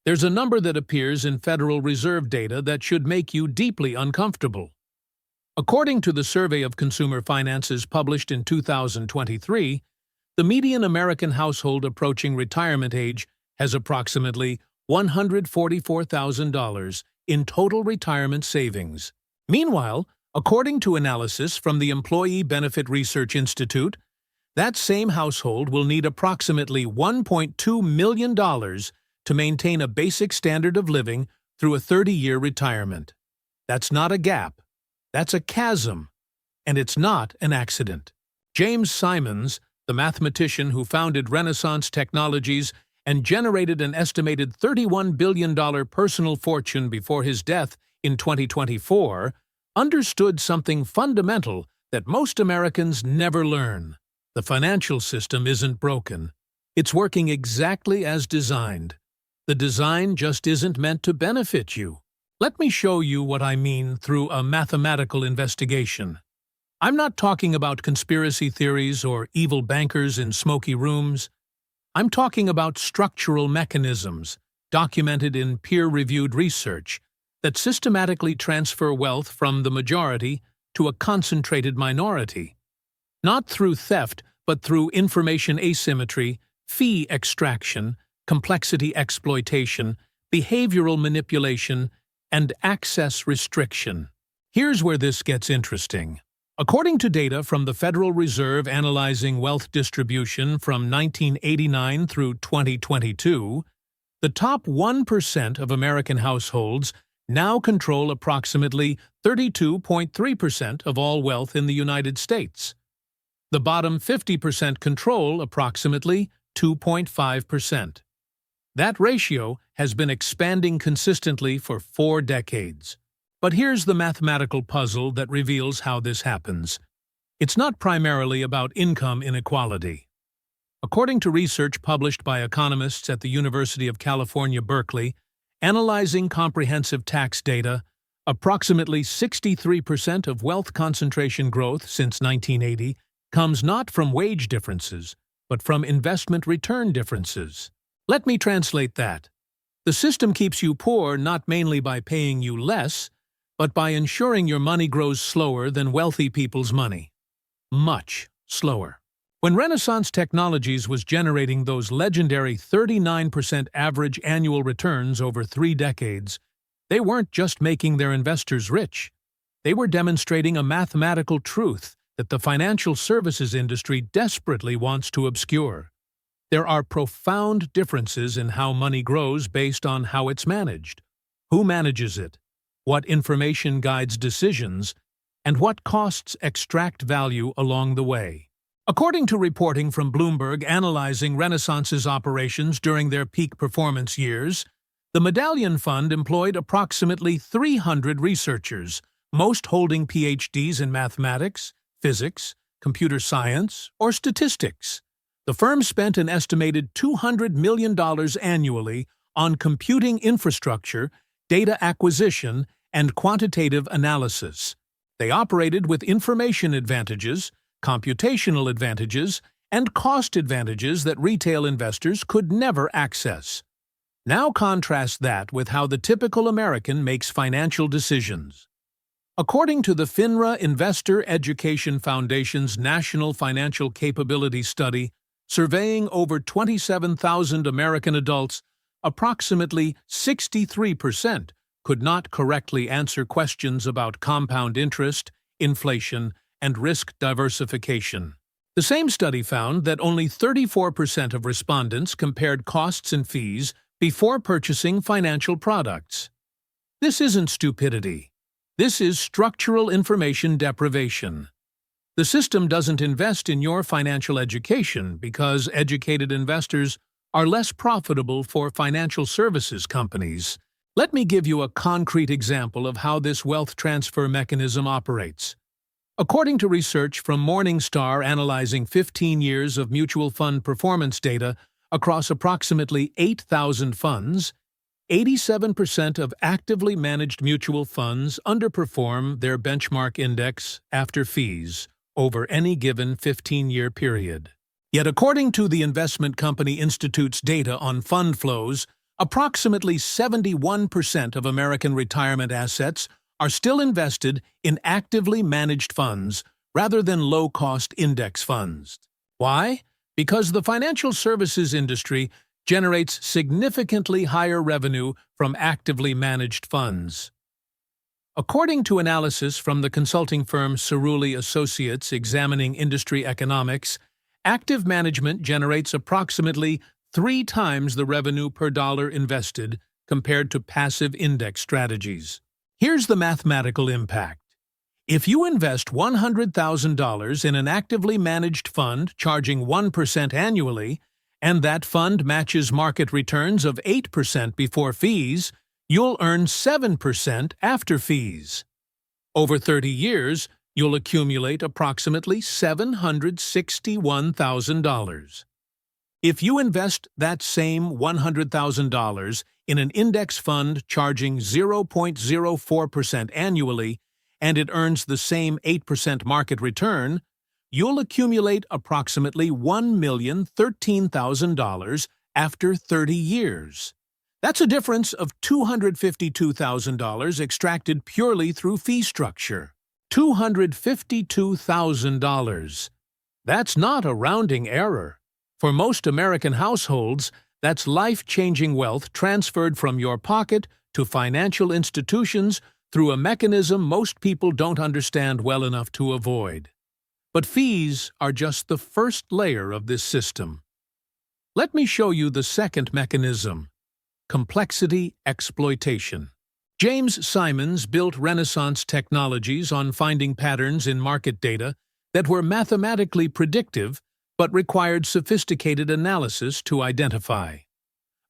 There's a number that appears in Federal Reserve data that should make you deeply uncomfortable. According to the Survey of Consumer Finances published in 2023, the median American household approaching retirement age has approximately $144,000 in total retirement savings. Meanwhile, according to analysis from the Employee Benefit Research Institute, that same household will need approximately $1.2 million to maintain a basic standard of living through a 30-year retirement. That's not a gap. That's a chasm. And it's not an accident. James Simons, the mathematician who founded Renaissance Technologies and generated an estimated $31 billion personal fortune before his death in 2024, understood something fundamental that most Americans never learn. The financial system isn't broken. It's working exactly as designed. The design just isn't meant to benefit you. Let me show you what I mean through a mathematical investigation. I'm not talking about conspiracy theories or evil bankers in smoky rooms. I'm talking about structural mechanisms, documented in peer-reviewed research, that systematically transfer wealth from the majority to a concentrated minority. Not through theft, but through information asymmetry, fee extraction, complexity exploitation, behavioral manipulation, and access restriction. Here's where this gets interesting. According to data from the Federal Reserve analyzing wealth distribution from 1989 through 2022, the top 1% of American households now control approximately 32.3% of all wealth in the United States. The bottom 50% control approximately 2.5%. That ratio has been expanding consistently for 4 decades. But here's the mathematical puzzle that reveals how this happens. It's not primarily about income inequality. According to research published by economists at the University of California, Berkeley, analyzing comprehensive tax data, approximately 63% of wealth concentration growth since 1980 comes not from wage differences, but from investment return differences. Let me translate that. The system keeps you poor not mainly by paying you less, but by ensuring your money grows slower than wealthy people's money. Much slower. When Renaissance Technologies was generating those legendary 39% average annual returns over 3 decades, they weren't just making their investors rich. They were demonstrating a mathematical truth that the financial services industry desperately wants to obscure. There are profound differences in how money grows based on how it's managed, who manages it, what information guides decisions, and what costs extract value along the way. According to reporting from Bloomberg analyzing Renaissance's operations during their peak performance years, the Medallion Fund employed approximately 300 researchers, most holding PhDs in mathematics, physics, computer science, or statistics. The firm spent an estimated $200 million annually on computing infrastructure, data acquisition, and quantitative analysis. They operated with information advantages, computational advantages, and cost advantages that retail investors could never access. Now contrast that with how the typical American makes financial decisions. According to the FINRA Investor Education Foundation's National Financial Capability Study, surveying over 27,000 American adults, approximately 63% could not correctly answer questions about compound interest, inflation, and risk diversification. The same study found that only 34% of respondents compared costs and fees before purchasing financial products. This isn't stupidity. This is structural information deprivation. The system doesn't invest in your financial education because educated investors are less profitable for financial services companies. Let me give you a concrete example of how this wealth transfer mechanism operates. According to research from Morningstar analyzing 15 years of mutual fund performance data across approximately 8,000 funds, 87% of actively managed mutual funds underperform their benchmark index after fees over any given 15-year period. Yet according to the Investment Company Institute's data on fund flows, Approximately 71% of American retirement assets are still invested in actively managed funds rather than low-cost index funds. Why? Because the financial services industry generates significantly higher revenue from actively managed funds. According to analysis from the consulting firm Cerulli Associates examining industry economics, active management generates approximately 3 times the revenue per dollar invested compared to passive index strategies. Here's the mathematical impact. If you invest $100,000 in an actively managed fund charging 1% annually, and that fund matches market returns of 8% before fees, you'll earn 7% after fees. Over 30 years, you'll accumulate approximately $761,000. If you invest that same $100,000 in an index fund charging 0.04% annually, and it earns the same 8% market return, you'll accumulate approximately $1,013,000 after 30 years. That's a difference of $252,000 extracted purely through fee structure. $252,000. That's not a rounding error. For most American households, that's life-changing wealth transferred from your pocket to financial institutions through a mechanism most people don't understand well enough to avoid. But fees are just the first layer of this system. Let me show you the second mechanism: complexity exploitation. James Simons built Renaissance technologies on finding patterns in market data that were mathematically predictive but required sophisticated analysis to identify.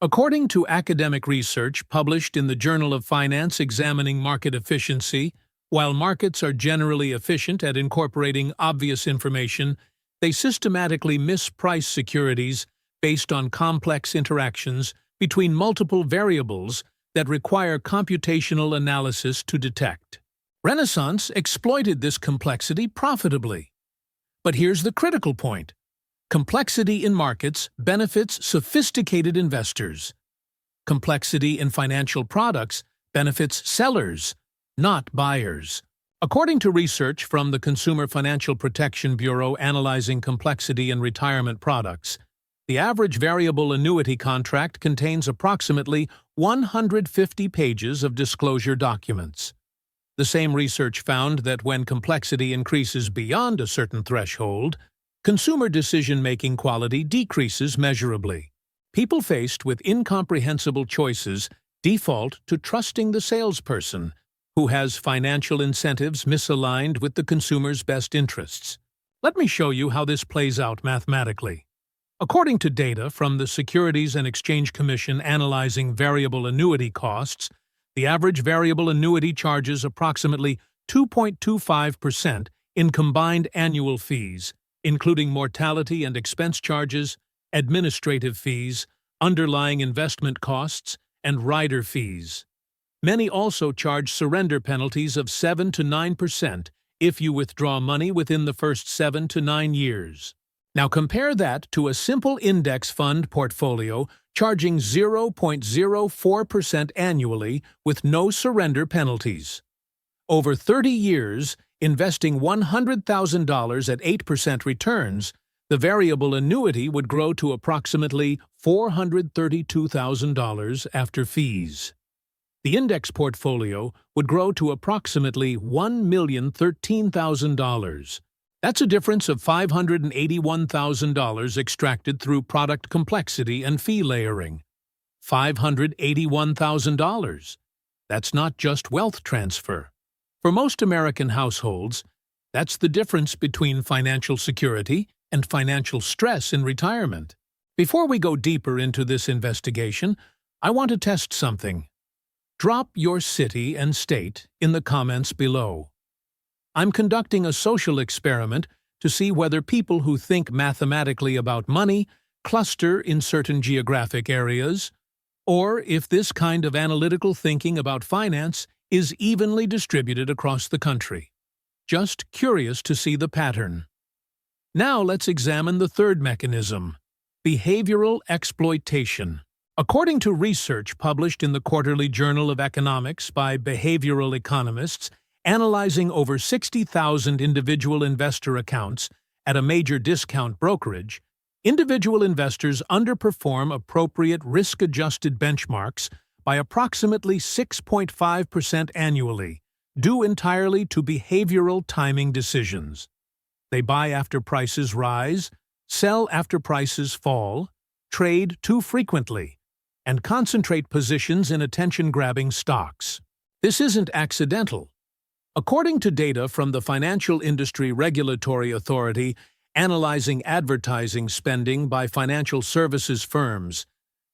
According to academic research published in the Journal of Finance examining market efficiency, while markets are generally efficient at incorporating obvious information, they systematically misprice securities based on complex interactions between multiple variables that require computational analysis to detect. Renaissance exploited this complexity profitably. But here's the critical point. Complexity in markets benefits sophisticated investors. Complexity in financial products benefits sellers, not buyers. According to research from the Consumer Financial Protection Bureau analyzing complexity in retirement products, the average variable annuity contract contains approximately 150 pages of disclosure documents. The same research found that when complexity increases beyond a certain threshold, consumer decision-making quality decreases measurably. People faced with incomprehensible choices default to trusting the salesperson, who has financial incentives misaligned with the consumer's best interests. Let me show you how this plays out mathematically. According to data from the Securities and Exchange Commission analyzing variable annuity costs, the average variable annuity charges approximately 2.25% in combined annual fees, including mortality and expense charges, administrative fees, underlying investment costs, and rider fees. Many also charge surrender penalties of 7 to 9% if you withdraw money within the first 7 to 9 years. Now compare that to a simple index fund portfolio charging 0.04% annually with no surrender penalties. Over 30 years, investing $100,000 at 8% returns, the variable annuity would grow to approximately $432,000 after fees. The index portfolio would grow to approximately $1,013,000. That's a difference of $581,000 extracted through product complexity and fee layering. $581,000. That's not just wealth transfer. For most American households, that's the difference between financial security and financial stress in retirement. Before we go deeper into this investigation, I want to test something. Drop your city and state in the comments below. I'm conducting a social experiment to see whether people who think mathematically about money cluster in certain geographic areas, or if this kind of analytical thinking about finance is evenly distributed across the country. Just curious to see the pattern. Now let's examine the third mechanism, behavioral exploitation. According to research published in the Quarterly Journal of Economics by behavioral economists analyzing over 60,000 individual investor accounts at a major discount brokerage, individual investors underperform appropriate risk-adjusted benchmarks by approximately 6.5% annually, due entirely to behavioral timing decisions. They buy after prices rise, sell after prices fall, trade too frequently, and concentrate positions in attention-grabbing stocks. This isn't accidental. According to data from the Financial Industry Regulatory Authority analyzing advertising spending by financial services firms,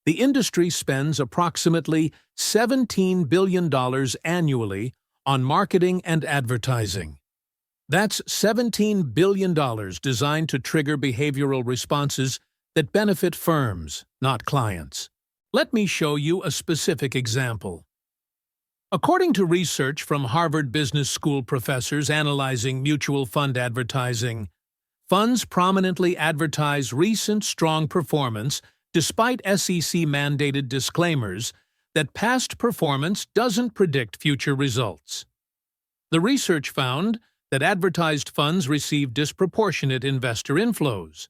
the industry spends approximately $17 billion annually on marketing and advertising. That's $17 billion designed to trigger behavioral responses that benefit firms, not clients. Let me show you a specific example. According to research from Harvard Business School professors analyzing mutual fund advertising, funds prominently advertise recent strong performance despite SEC-mandated disclaimers that past performance doesn't predict future results. The research found that advertised funds receive disproportionate investor inflows,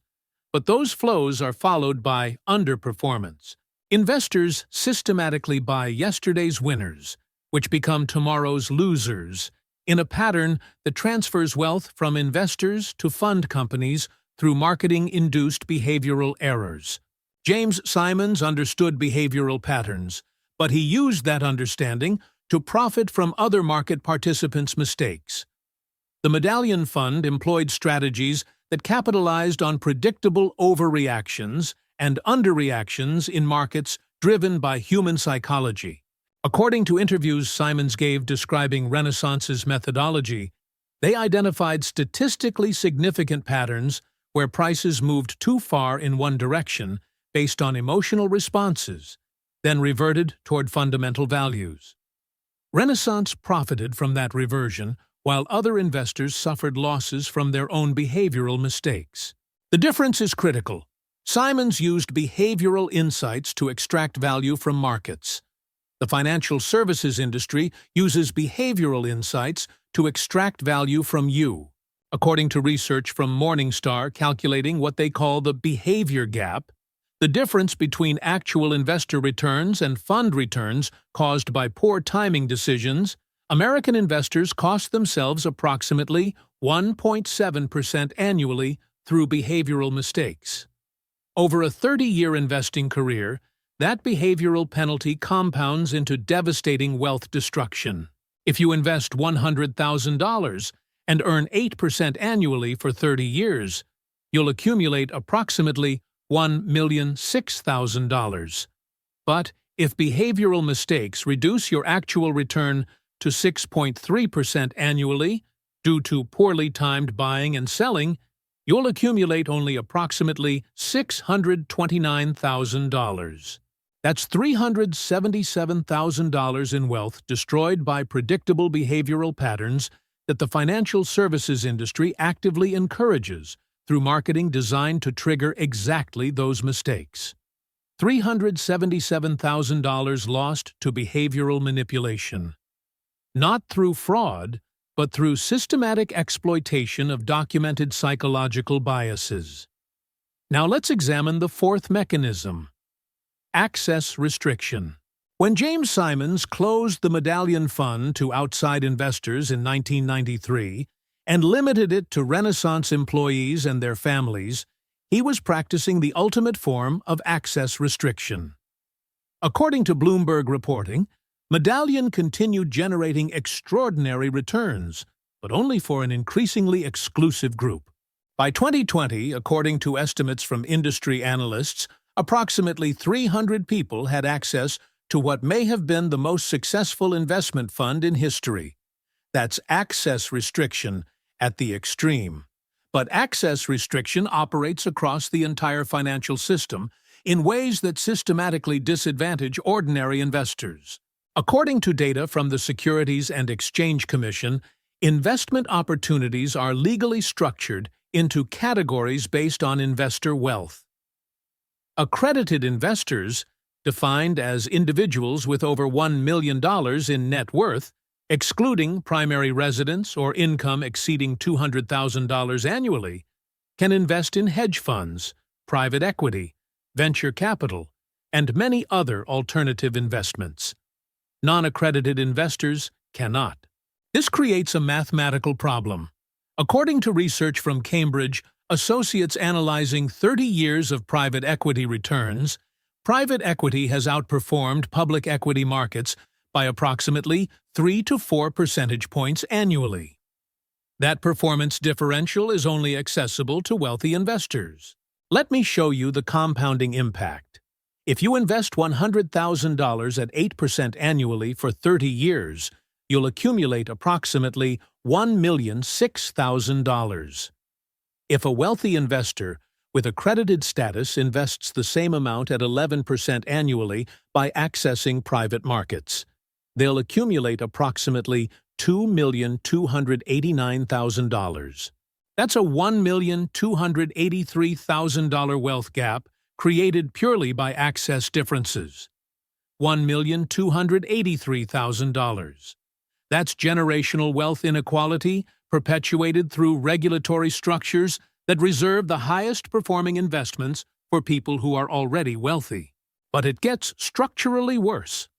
but those flows are followed by underperformance. Investors systematically buy yesterday's winners, which become tomorrow's losers, in a pattern that transfers wealth from investors to fund companies through marketing-induced behavioral errors. James Simons understood behavioral patterns, but he used that understanding to profit from other market participants' mistakes. The Medallion Fund employed strategies that capitalized on predictable overreactions and underreactions in markets driven by human psychology. According to interviews Simons gave describing Renaissance's methodology, they identified statistically significant patterns where prices moved too far in one direction based on emotional responses, then reverted toward fundamental values. Renaissance profited from that reversion, while other investors suffered losses from their own behavioral mistakes. The difference is critical. Simons used behavioral insights to extract value from markets. The financial services industry uses behavioral insights to extract value from you. According to research from Morningstar calculating what they call the behavior gap, the difference between actual investor returns and fund returns caused by poor timing decisions, American investors cost themselves approximately 1.7% annually through behavioral mistakes. Over a 30-year investing career, that behavioral penalty compounds into devastating wealth destruction. If you invest $100,000 and earn 8% annually for 30 years, you'll accumulate approximately $1,006,000. But if behavioral mistakes reduce your actual return to 6.3% annually due to poorly timed buying and selling, you'll accumulate only approximately $629,000. That's $377,000 in wealth destroyed by predictable behavioral patterns that the financial services industry actively encourages through marketing designed to trigger exactly those mistakes. $377,000 lost to behavioral manipulation. Not through fraud, but through systematic exploitation of documented psychological biases. Now let's examine the fourth mechanism: access restriction. When James Simons closed the Medallion Fund to outside investors in 1993 and limited it to Renaissance employees and their families, he was practicing the ultimate form of access restriction. According to Bloomberg reporting, Medallion continued generating extraordinary returns, but only for an increasingly exclusive group. By 2020, according to estimates from industry analysts, approximately 300 people had access to what may have been the most successful investment fund in history. That's access restriction at the extreme. But access restriction operates across the entire financial system in ways that systematically disadvantage ordinary investors. According to data from the Securities and Exchange Commission, investment opportunities are legally structured into categories based on investor wealth. Accredited investors, defined as individuals with over $1 million in net worth, excluding primary residence or income exceeding $200,000 annually, can invest in hedge funds, private equity, venture capital, and many other alternative investments. Non-accredited investors cannot. This creates a mathematical problem. According to research from Cambridge, associates analyzing 30 years of private equity returns, private equity has outperformed public equity markets by approximately 3 to 4 percentage points annually. That performance differential is only accessible to wealthy investors. Let me show you the compounding impact. If you invest $100,000 at 8% annually for 30 years, you'll accumulate approximately $1,006,000. If a wealthy investor with accredited status invests the same amount at 11% annually by accessing private markets, they'll accumulate approximately $2,289,000. That's a $1,283,000 wealth gap created purely by access differences. $1,283,000. That's generational wealth inequality perpetuated through regulatory structures that reserve the highest performing investments for people who are already wealthy. But it gets structurally worse.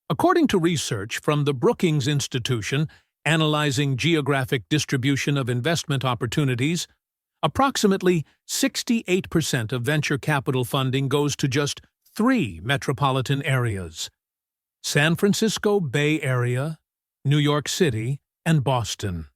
According to research from the Brookings Institution analyzing geographic distribution of investment opportunities, approximately 68% of venture capital funding goes to just 3 metropolitan areas: San Francisco Bay Area, New York City, and Boston.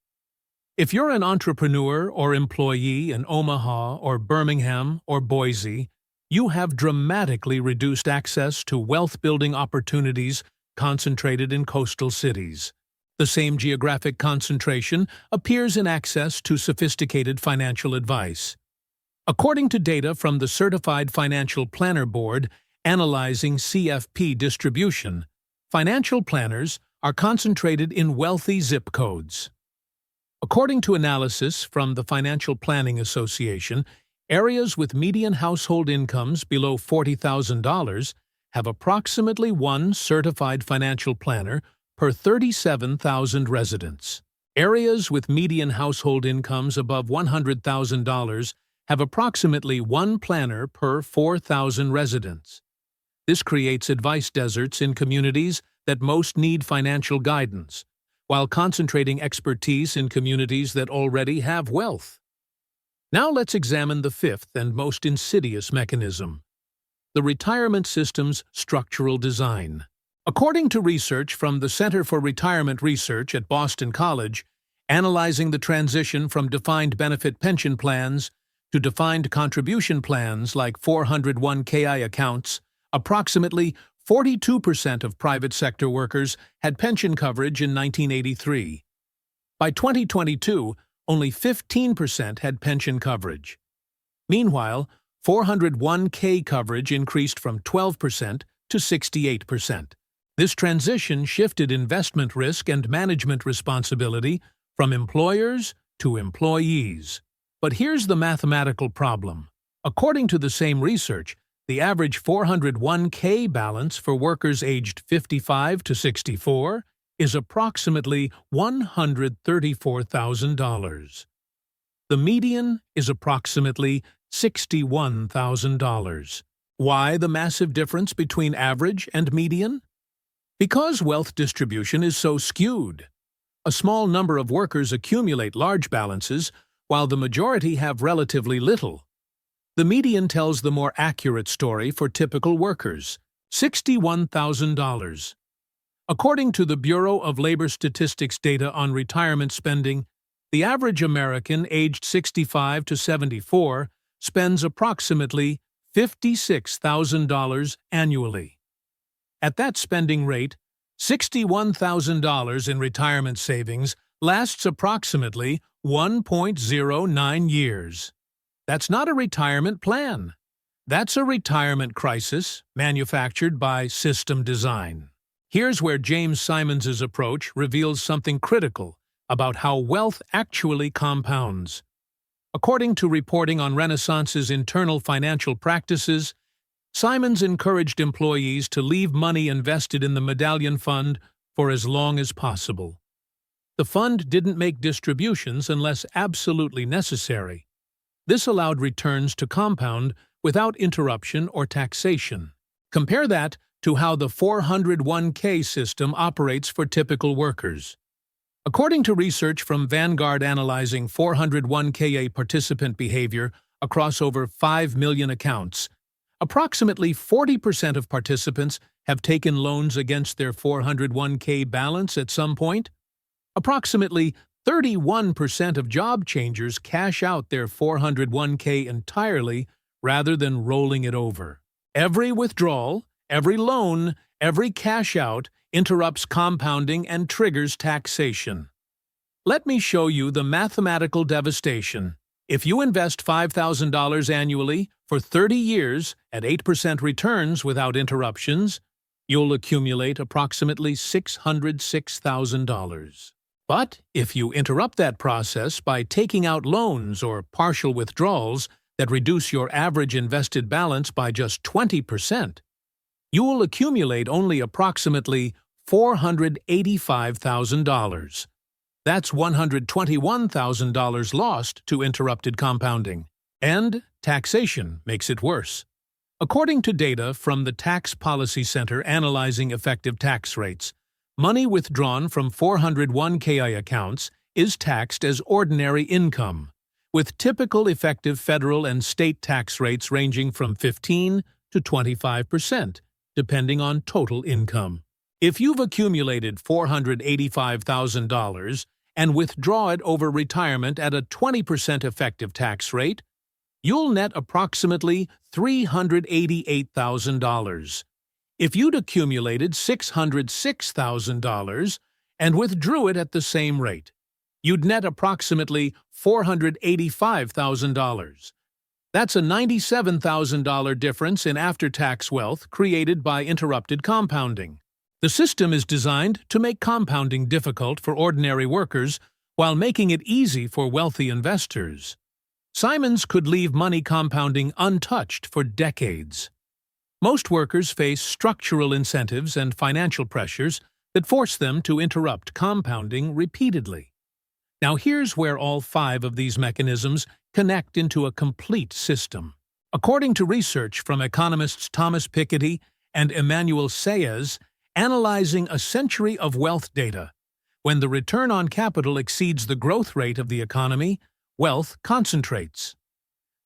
If you're an entrepreneur or employee in Omaha or Birmingham or Boise, you have dramatically reduced access to wealth-building opportunities concentrated in coastal cities. The same geographic concentration appears in access to sophisticated financial advice. According to data from the Certified Financial Planner Board analyzing CFP distribution, financial planners are concentrated in wealthy zip codes. According to analysis from the Financial Planning Association, areas with median household incomes below $40,000 have approximately 1 certified financial planner per 37,000 residents. Areas with median household incomes above $100,000 have approximately 1 planner per 4,000 residents. This creates advice deserts in communities that most need financial guidance, while concentrating expertise in communities that already have wealth. Now let's examine the fifth and most insidious mechanism: the retirement system's structural design. According to research from the Center for Retirement Research at Boston College, analyzing the transition from defined benefit pension plans to defined contribution plans like 401(k) accounts, approximately 42% of private sector workers had pension coverage in 1983. By 2022, only 15% had pension coverage. Meanwhile, 401(k) coverage increased from 12% to 68%. This transition shifted investment risk and management responsibility from employers to employees. But here's the mathematical problem. According to the same research, the average 401(k) balance for workers aged 55 to 64 is approximately $134,000. The median is approximately $61,000. Why the massive difference between average and median? Because wealth distribution is so skewed. A small number of workers accumulate large balances, while the majority have relatively little. The median tells the more accurate story for typical workers: $61,000. According to the Bureau of Labor Statistics data on retirement spending, the average American aged 65 to 74 spends approximately $56,000 annually. At that spending rate, $61,000 in retirement savings lasts approximately 1.09 years. That's not a retirement plan. That's a retirement crisis manufactured by system design. Here's where James Simons's approach reveals something critical about how wealth actually compounds. According to reporting on Renaissance's internal financial practices, Simons encouraged employees to leave money invested in the Medallion Fund for as long as possible. The fund didn't make distributions unless absolutely necessary. This allowed returns to compound without interruption or taxation. Compare that to how the 401k system operates for typical workers. According to research from Vanguard analyzing 401k participant behavior across over 5 million accounts, approximately 40% of participants have taken loans against their 401k balance at some point. Approximately 31% of job changers cash out their 401k entirely rather than rolling it over. Every withdrawal, every loan, every cash out interrupts compounding and triggers taxation. Let me show you the mathematical devastation. If you invest $5,000 annually for 30 years at 8% returns without interruptions, you'll accumulate approximately $606,000. But if you interrupt that process by taking out loans or partial withdrawals that reduce your average invested balance by just 20%, you will accumulate only approximately $485,000. That's $121,000 lost to interrupted compounding. And taxation makes it worse. According to data from the Tax Policy Center analyzing effective tax rates, money withdrawn from 401k accounts is taxed as ordinary income, with typical effective federal and state tax rates ranging from 15 to 25%, depending on total income. If you've accumulated $485,000 and withdraw it over retirement at a 20% effective tax rate, you'll net approximately $388,000. If you'd accumulated $606,000 and withdrew it at the same rate, you'd net approximately $485,000. That's a $97,000 difference in after-tax wealth created by interrupted compounding. The system is designed to make compounding difficult for ordinary workers while making it easy for wealthy investors. Simons could leave money compounding untouched for decades. Most workers face structural incentives and financial pressures that force them to interrupt compounding repeatedly. Now here's where all 5 of these mechanisms connect into a complete system. According to research from economists Thomas Piketty and Emmanuel Saez, analyzing a century of wealth data, when the return on capital exceeds the growth rate of the economy, wealth concentrates.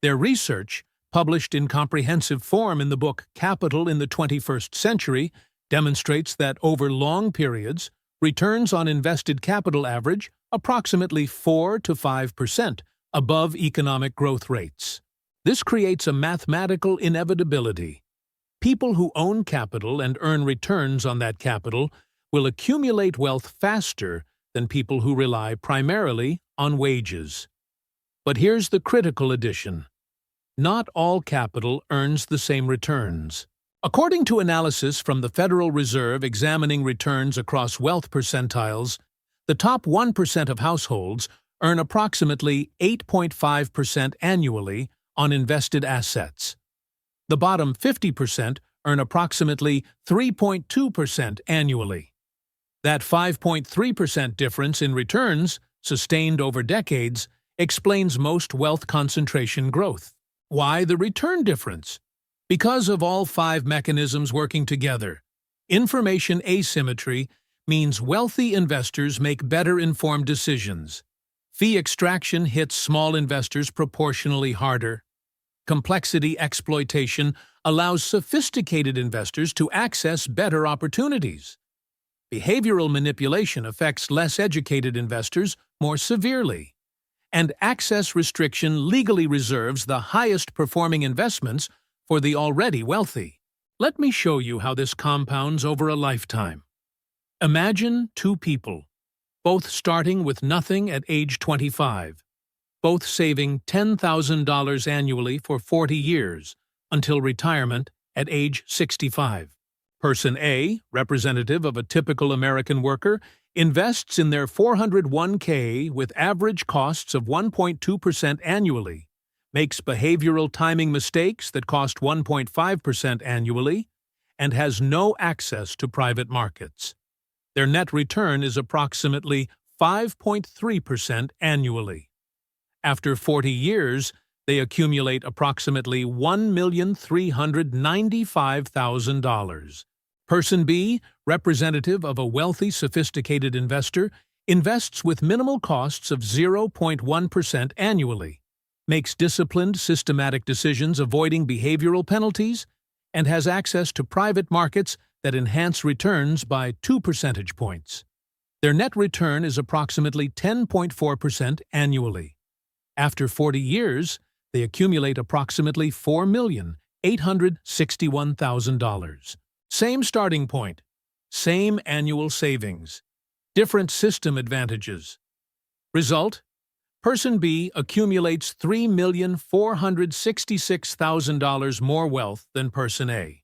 Their research, published in comprehensive form in the book Capital in the 21st Century, demonstrates that over long periods, returns on invested capital average approximately 4 to 5% above economic growth rates. This creates a mathematical inevitability. People who own capital and earn returns on that capital will accumulate wealth faster than people who rely primarily on wages. But here's the critical addition. Not all capital earns the same returns. According to analysis from the Federal Reserve examining returns across wealth percentiles, the top 1% of households earn approximately 8.5% annually on invested assets. The bottom 50% earn approximately 3.2% annually. That 5.3% difference in returns, sustained over decades, explains most wealth concentration growth. Why the return difference? Because of all 5 mechanisms working together. Information asymmetry means wealthy investors make better-informed decisions. Fee extraction hits small investors proportionally harder. Complexity exploitation allows sophisticated investors to access better opportunities. Behavioral manipulation affects less educated investors more severely. And access restriction legally reserves the highest-performing investments for the already wealthy. Let me show you how this compounds over a lifetime. Imagine 2 people, both starting with nothing at age 25, both saving $10,000 annually for 40 years until retirement at age 65. Person A, representative of a typical American worker, invests in their 401k with average costs of 1.2% annually, makes behavioral timing mistakes that cost 1.5% annually, and has no access to private markets. Their net return is approximately 5.3% annually. After 40 years, they accumulate approximately $1,395,000. Person B, representative of a wealthy, sophisticated investor, invests with minimal costs of 0.1% annually, makes disciplined, systematic decisions avoiding behavioral penalties, and has access to private markets that enhance returns by 2 percentage points. Their net return is approximately 10.4% annually. After 40 years, they accumulate approximately $4,861,000. Same starting point, same annual savings, different system advantages. Result: Person B accumulates $3,466,000 more wealth than Person A.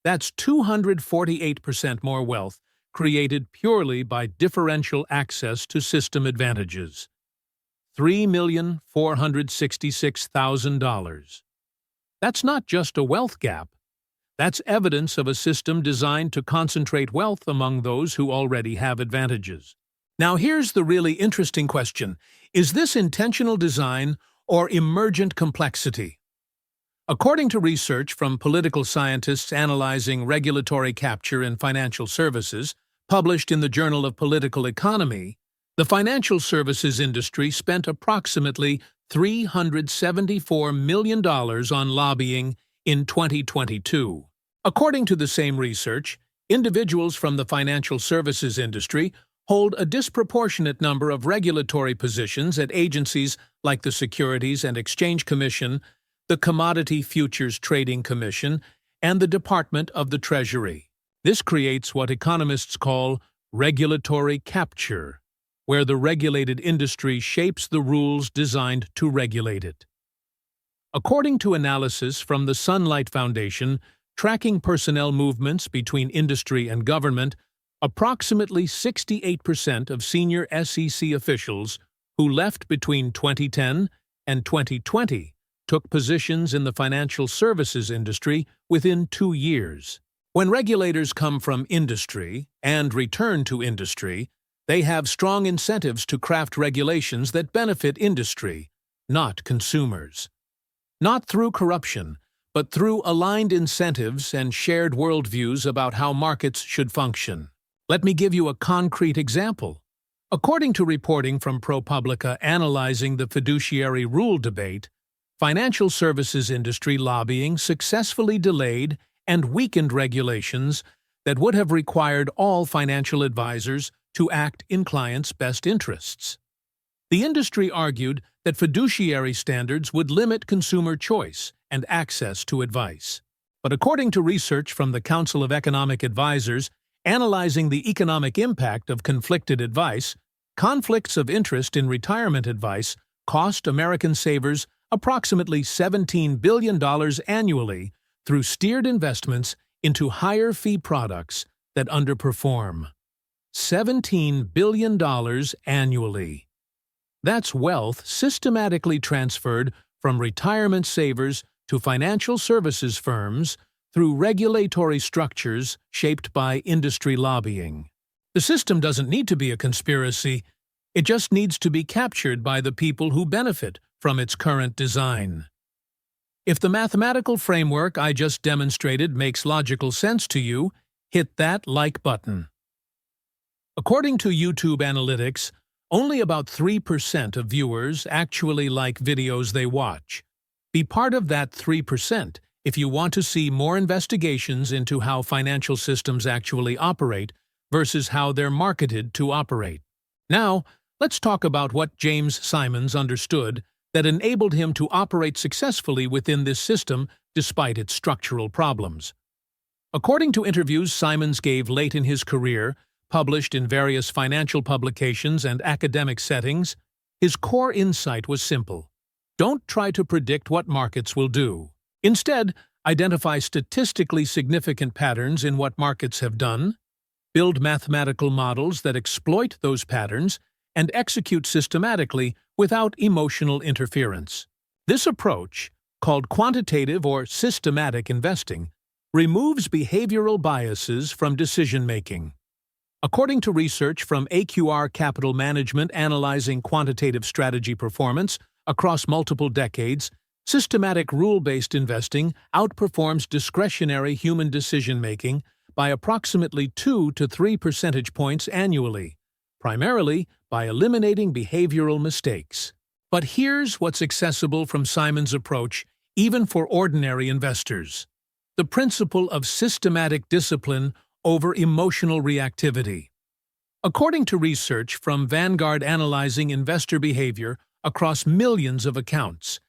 That's 248% more wealth created purely by differential access to system advantages. $3,466,000. That's not just a wealth gap. That's evidence of a system designed to concentrate wealth among those who already have advantages. Now here's the really interesting question. Is this intentional design or emergent complexity? According to research from political scientists analyzing regulatory capture in financial services, published in the Journal of Political Economy, the financial services industry spent approximately $374 million on lobbying in 2022. According to the same research, individuals from the financial services industry hold a disproportionate number of regulatory positions at agencies like the Securities and Exchange Commission, the Commodity Futures Trading Commission, and the Department of the Treasury. This creates what economists call regulatory capture, where the regulated industry shapes the rules designed to regulate it. According to analysis from the Sunlight Foundation, tracking personnel movements between industry and government, approximately 68% of senior SEC officials who left between 2010 and 2020 took positions in the financial services industry within 2 years. When regulators come from industry and return to industry, they have strong incentives to craft regulations that benefit industry, not consumers. Not through corruption, but through aligned incentives and shared worldviews about how markets should function. Let me give you a concrete example. According to reporting from ProPublica analyzing the fiduciary rule debate, financial services industry lobbying successfully delayed and weakened regulations that would have required all financial advisors to act in clients' best interests. The industry argued that fiduciary standards would limit consumer choice and access to advice. But according to research from the Council of Economic Advisors analyzing the economic impact of conflicted advice, conflicts of interest in retirement advice cost American savers approximately $17 billion annually through steered investments into higher-fee products that underperform. $17 billion annually. That's wealth systematically transferred from retirement savers to financial services firms through regulatory structures shaped by industry lobbying. The system doesn't need to be a conspiracy, it just needs to be captured by the people who benefit from its current design. If the mathematical framework I just demonstrated makes logical sense to you, hit that like button. According to YouTube analytics, only about 3% of viewers actually like videos they watch. Be part of that 3% if you want to see more investigations into how financial systems actually operate versus how they're marketed to operate. Now, let's talk about what James Simons understood that enabled him to operate successfully within this system despite its structural problems. According to interviews Simons gave late in his career, published in various financial publications and academic settings, his core insight was simple. Don't try to predict what markets will do. Instead, identify statistically significant patterns in what markets have done, build mathematical models that exploit those patterns, and execute systematically without emotional interference. This approach, called quantitative or systematic investing, removes behavioral biases from decision-making. According to research from AQR Capital Management analyzing quantitative strategy performance across multiple decades, systematic rule-based investing outperforms discretionary human decision-making by approximately 2 to 3 percentage points annually, primarily by eliminating behavioral mistakes. But here's what's accessible from Simon's approach, even for ordinary investors: the principle of systematic discipline over emotional reactivity. According to research from Vanguard analyzing investor behavior across millions of accounts,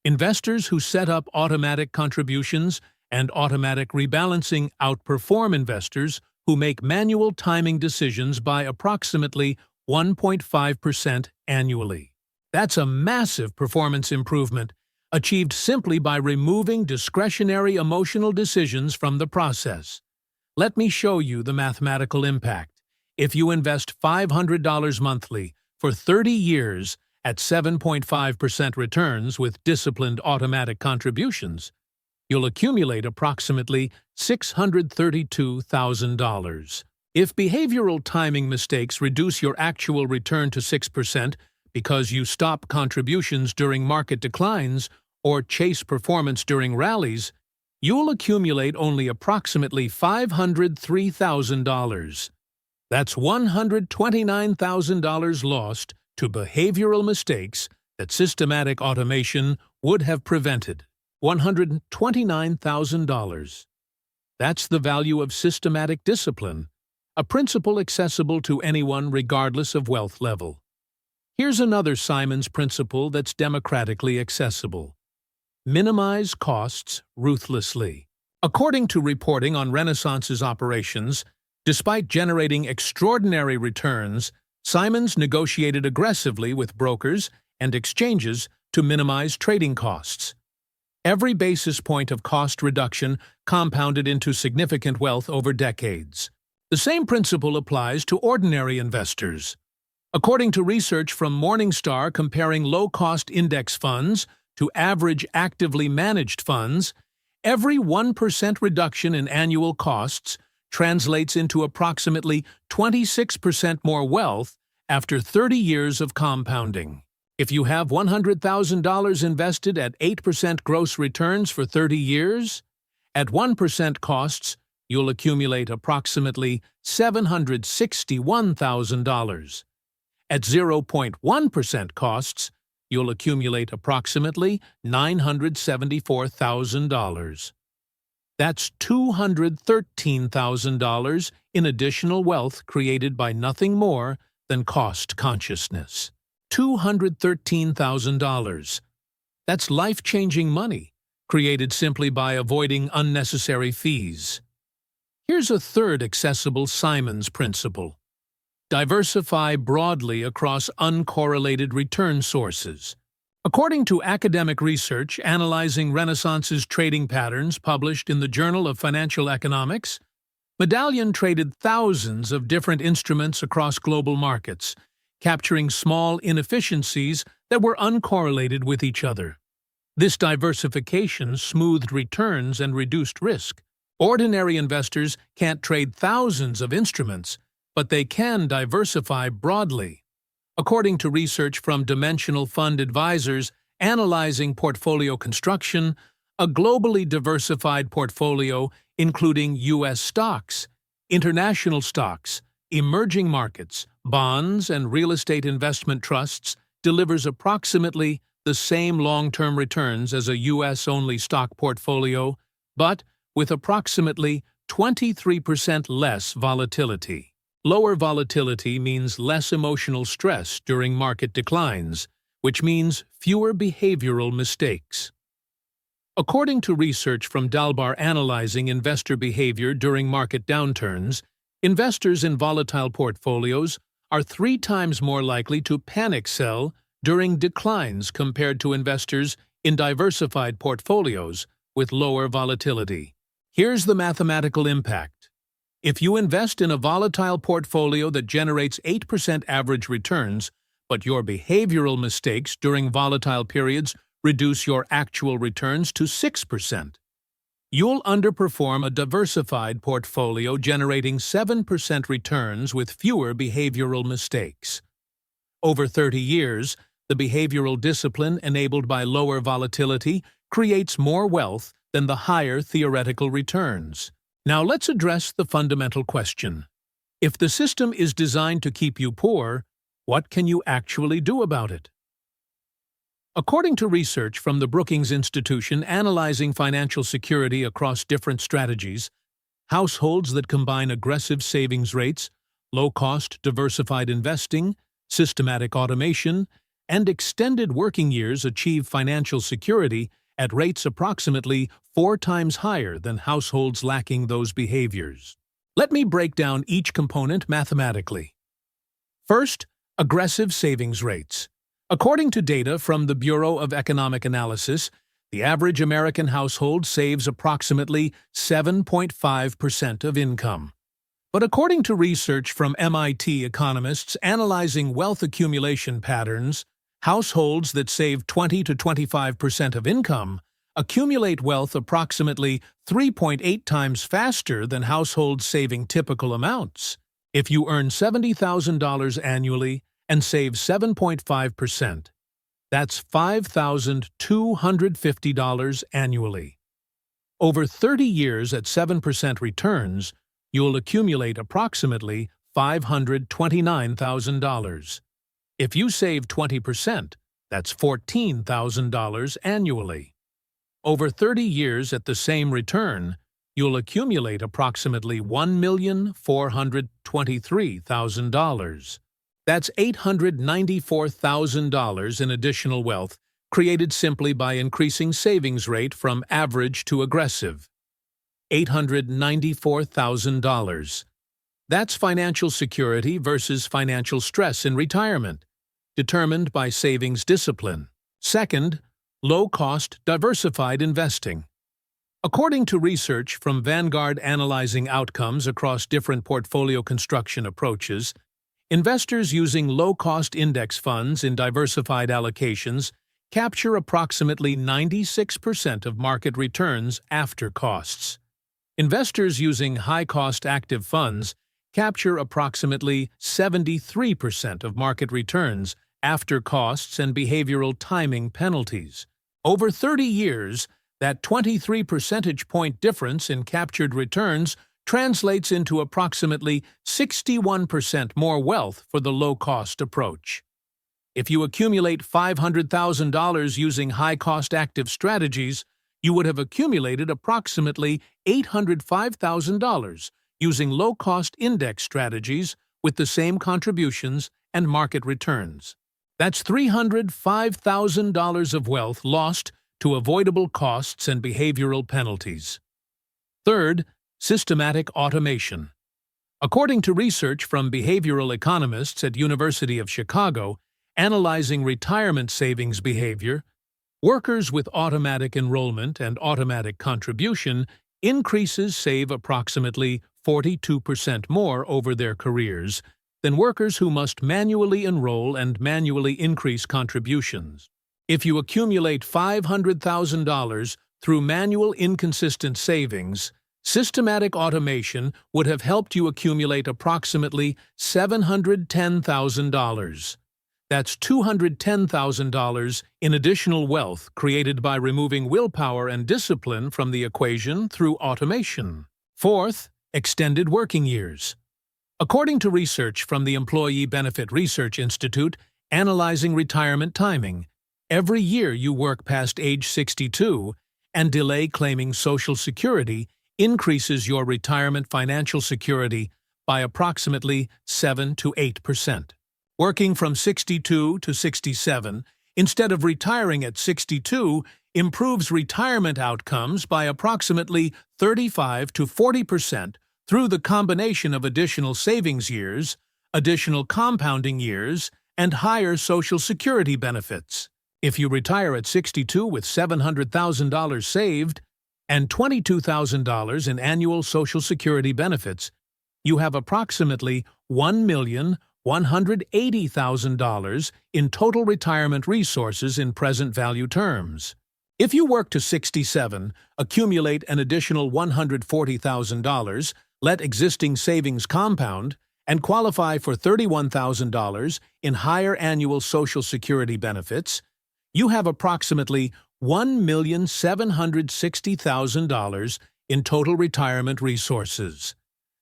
investors who set up automatic contributions and automatic rebalancing outperform investors who make manual timing decisions by approximately 1.5% annually. That's a massive performance improvement, achieved simply by removing discretionary emotional decisions from the process. Let me show you the mathematical impact. If you invest $500 monthly for 30 years at 7.5% returns with disciplined automatic contributions, you'll accumulate approximately $632,000. If behavioral timing mistakes reduce your actual return to 6% because you stop contributions during market declines or chase performance during rallies, you'll accumulate only approximately $503,000. That's $129,000 lost to behavioral mistakes that systematic automation would have prevented. $129,000. That's the value of systematic discipline, a principle accessible to anyone regardless of wealth level. Here's another Simon's principle that's democratically accessible: minimize costs ruthlessly. According to reporting on Renaissance's operations, despite generating extraordinary returns, Simon's negotiated aggressively with brokers and exchanges to minimize trading costs. Every basis point of cost reduction compounded into significant wealth over decades. The same principle applies to ordinary investors. According to research from Morningstar comparing low-cost index funds to average actively managed funds, every 1% reduction in annual costs translates into approximately 26% more wealth after 30 years of compounding. If you have $100,000 invested at 8% gross returns for 30 years, at 1% costs, you'll accumulate approximately $761,000. At 0.1% costs, you'll accumulate approximately $974,000. That's $213,000 in additional wealth created by nothing more than cost consciousness. $213,000. That's life-changing money, created simply by avoiding unnecessary fees. Here's a third accessible Simon's principle: diversify broadly across uncorrelated return sources. According to academic research analyzing Renaissance's trading patterns published in the Journal of Financial Economics, Medallion traded thousands of different instruments across global markets, capturing small inefficiencies that were uncorrelated with each other. This diversification smoothed returns and reduced risk. Ordinary investors can't trade thousands of instruments, but they can diversify broadly. According to research from Dimensional Fund Advisors analyzing portfolio construction, a globally diversified portfolio including U.S. stocks, international stocks, emerging markets, bonds, and real estate investment trusts delivers approximately the same long-term returns as a U.S.-only stock portfolio, but with approximately 23% less volatility. Lower volatility means less emotional stress during market declines, which means fewer behavioral mistakes. According to research from Dalbar analyzing investor behavior during market downturns, investors in volatile portfolios are 3 times more likely to panic sell during declines compared to investors in diversified portfolios with lower volatility. Here's the mathematical impact. If you invest in a volatile portfolio that generates 8% average returns, but your behavioral mistakes during volatile periods reduce your actual returns to 6%. You'll underperform a diversified portfolio generating 7% returns with fewer behavioral mistakes. Over 30 years, the behavioral discipline enabled by lower volatility creates more wealth than the higher theoretical returns. Now let's address the fundamental question. If the system is designed to keep you poor, what can you actually do about it? According to research from the Brookings Institution analyzing financial security across different strategies, households that combine aggressive savings rates, low-cost diversified investing, systematic automation, and extended working years achieve financial security at rates approximately 4 times higher than households lacking those behaviors. Let me break down each component mathematically. First, aggressive savings rates. According to data from the Bureau of Economic Analysis, the average American household saves approximately 7.5% of income. But according to research from MIT economists analyzing wealth accumulation patterns, households that save 20 to 25% of income accumulate wealth approximately 3.8 times faster than households saving typical amounts. If you earn $70,000 annually and save 7.5%, that's $5,250 annually. Over 30 years at 7% returns, you'll accumulate approximately $529,000. If you save 20%, that's $14,000 annually. Over 30 years at the same return, you'll accumulate approximately $1,423,000. That's $894,000 in additional wealth created simply by increasing savings rate from average to aggressive. $894,000. That's financial security versus financial stress in retirement, determined by savings discipline. Second, low-cost diversified investing. According to research from Vanguard analyzing outcomes across different portfolio construction approaches, investors using low-cost index funds in diversified allocations capture approximately 96% of market returns after costs. Investors using high-cost active funds capture approximately 73% of market returns after costs and behavioral timing penalties. Over 30 years, that 23 percentage point difference in captured returns translates into approximately 61% more wealth for the low-cost approach. If you accumulate $500,000 using high-cost active strategies, you would have accumulated approximately $805,000 using low-cost index strategies with the same contributions and market returns. That's $305,000 of wealth lost to avoidable costs and behavioral penalties. Third, systematic automation. According to research from behavioral economists at University of Chicago analyzing retirement savings behavior, workers with automatic enrollment and automatic contribution increases save approximately 42% more over their careers than workers who must manually enroll and manually increase contributions. If you accumulate $500,000 through manual inconsistent savings, systematic automation would have helped you accumulate approximately $710,000. That's $210,000 in additional wealth created by removing willpower and discipline from the equation through automation. Fourth, extended working years. According to research from the Employee Benefit Research Institute analyzing retirement timing, every year you work past age 62 and delay claiming Social Security increases your retirement financial security by approximately 7 to 8%. Working from 62 to 67, instead of retiring at 62, improves retirement outcomes by approximately 35 to 40% through the combination of additional savings years, additional compounding years, and higher Social Security benefits. If you retire at 62 with $700,000 saved and $22,000 in annual Social Security benefits, you have approximately $1,100,000 $180,000 in total retirement resources in present value terms. If you work to 67, accumulate an additional $140,000, let existing savings compound, and qualify for $31,000 in higher annual Social Security benefits, you have approximately $1,760,000 in total retirement resources.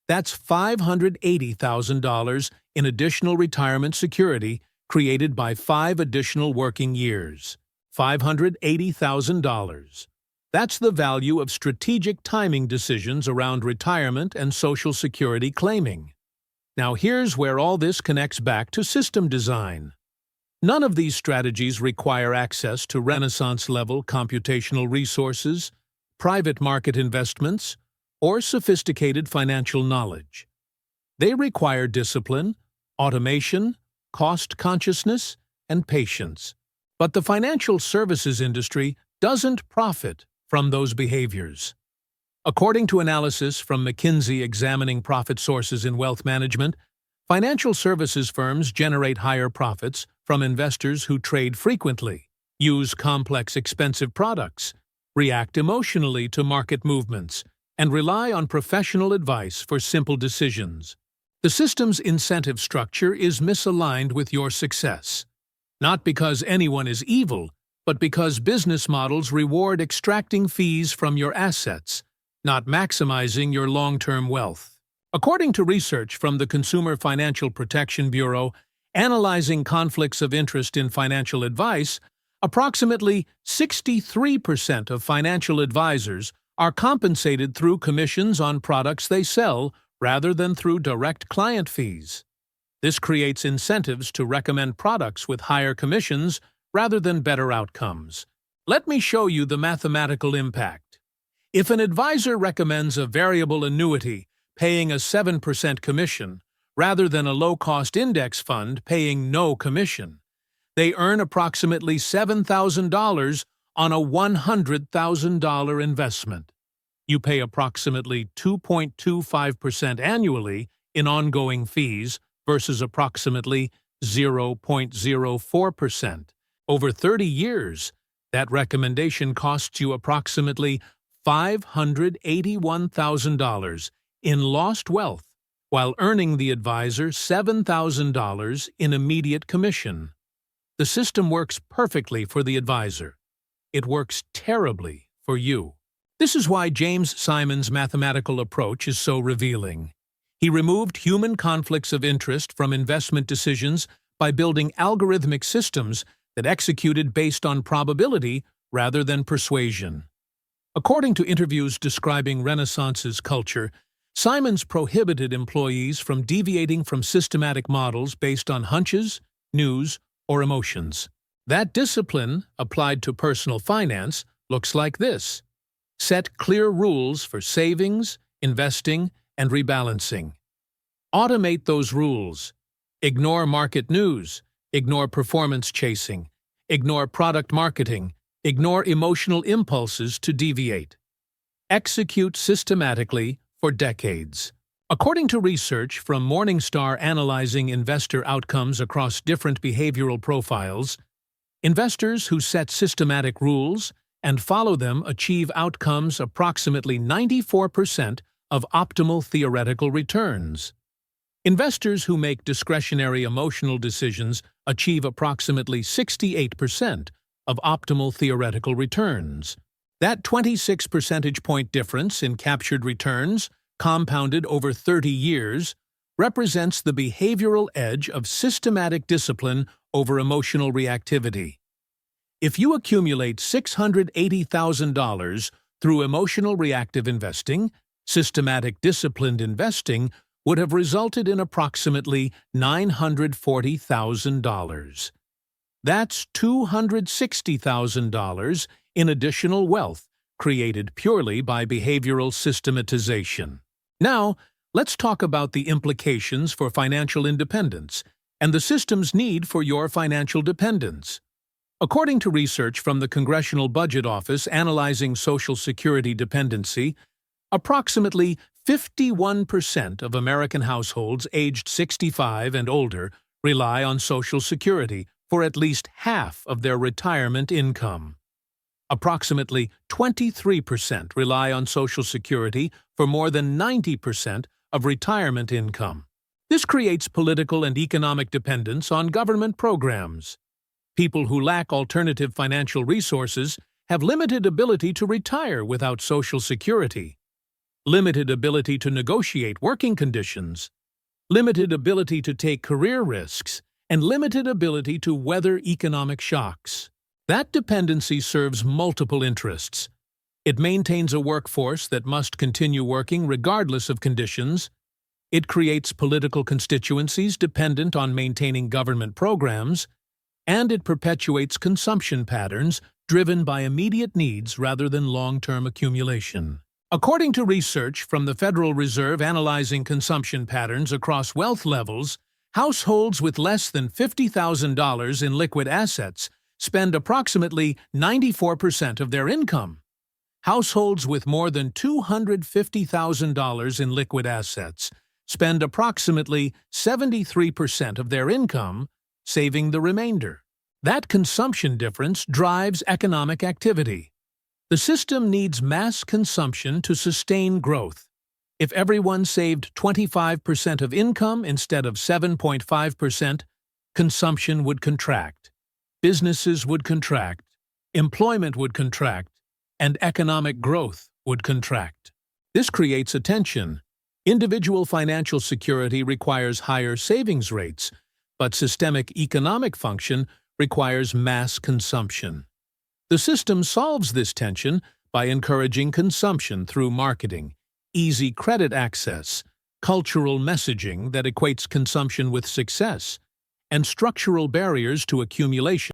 That's $580,000 in additional retirement security created by 5 additional working years. $580,000. That's the value of strategic timing decisions around retirement and Social Security claiming. Now here's where all this connects back to system design. None of these strategies require access to Renaissance-level computational resources, private market investments, or sophisticated financial knowledge. They require discipline, automation, cost consciousness, and patience. But the financial services industry doesn't profit from those behaviors. According to analysis from McKinsey examining profit sources in wealth management, financial services firms generate higher profits from investors who trade frequently, use complex, expensive products, react emotionally to market movements, and rely on professional advice for simple decisions. The system's incentive structure is misaligned with your success. Not because anyone is evil, but because business models reward extracting fees from your assets, not maximizing your long-term wealth. According to research from the Consumer Financial Protection Bureau analyzing conflicts of interest in financial advice, approximately 63% of financial advisors are compensated through commissions on products they sell rather than through direct client fees. This creates incentives to recommend products with higher commissions rather than better outcomes. Let me show you the mathematical impact. If an advisor recommends a variable annuity paying a 7% commission rather than a low-cost index fund paying no commission, they earn approximately $7,000 on a $100,000 investment. You pay approximately 2.25% annually in ongoing fees versus approximately 0.04%. Over 30 years, that recommendation costs you approximately $581,000 in lost wealth, while earning the advisor $7,000 in immediate commission. The system works perfectly for the advisor. It works terribly for you. This is why James Simon's mathematical approach is so revealing. He removed human conflicts of interest from investment decisions by building algorithmic systems that executed based on probability rather than persuasion. According to interviews describing Renaissance's culture, Simons prohibited employees from deviating from systematic models based on hunches, news, or emotions. That discipline, applied to personal finance, looks like this. Set clear rules for savings, investing, and rebalancing. Automate those rules. Ignore market news. Ignore performance chasing. Ignore product marketing. Ignore emotional impulses to deviate. Execute systematically for decades. According to research from Morningstar analyzing investor outcomes across different behavioral profiles, investors who set systematic rules and follow them achieve outcomes approximately 94% of optimal theoretical returns. Investors who make discretionary emotional decisions achieve approximately 68% of optimal theoretical returns. That 26 percentage point difference in captured returns, compounded over 30 years, represents the behavioral edge of systematic discipline over emotional reactivity. If you accumulate $680,000 through emotional reactive investing, systematic disciplined investing would have resulted in approximately $940,000. That's $260,000 in additional wealth created purely by behavioral systematization. Now, let's talk about the implications for financial independence and the system's need for your financial dependence. According to research from the Congressional Budget Office analyzing Social Security dependency, approximately 51% of American households aged 65 and older rely on Social Security for at least half of their retirement income. Approximately 23% rely on Social Security for more than 90% of retirement income. This creates political and economic dependence on government programs. People who lack alternative financial resources have limited ability to retire without Social Security, limited ability to negotiate working conditions, limited ability to take career risks, and limited ability to weather economic shocks. That dependency serves multiple interests. It maintains a workforce that must continue working regardless of conditions. It creates political constituencies dependent on maintaining government programs, and it perpetuates consumption patterns driven by immediate needs rather than long-term accumulation. According to research from the Federal Reserve analyzing consumption patterns across wealth levels, households with less than $50,000 in liquid assets spend approximately 94% of their income. Households with more than $250,000 in liquid assets spend approximately 73% of their income, saving the remainder. That consumption difference drives economic activity. The system needs mass consumption to sustain growth. If everyone saved 25% of income instead of 7.5%, consumption would contract. Businesses would contract, employment would contract, and economic growth would contract. This creates a tension. Individual financial security requires higher savings rates, but systemic economic function requires mass consumption. The system solves this tension by encouraging consumption through marketing, easy credit access, cultural messaging that equates consumption with success, and structural barriers to accumulation.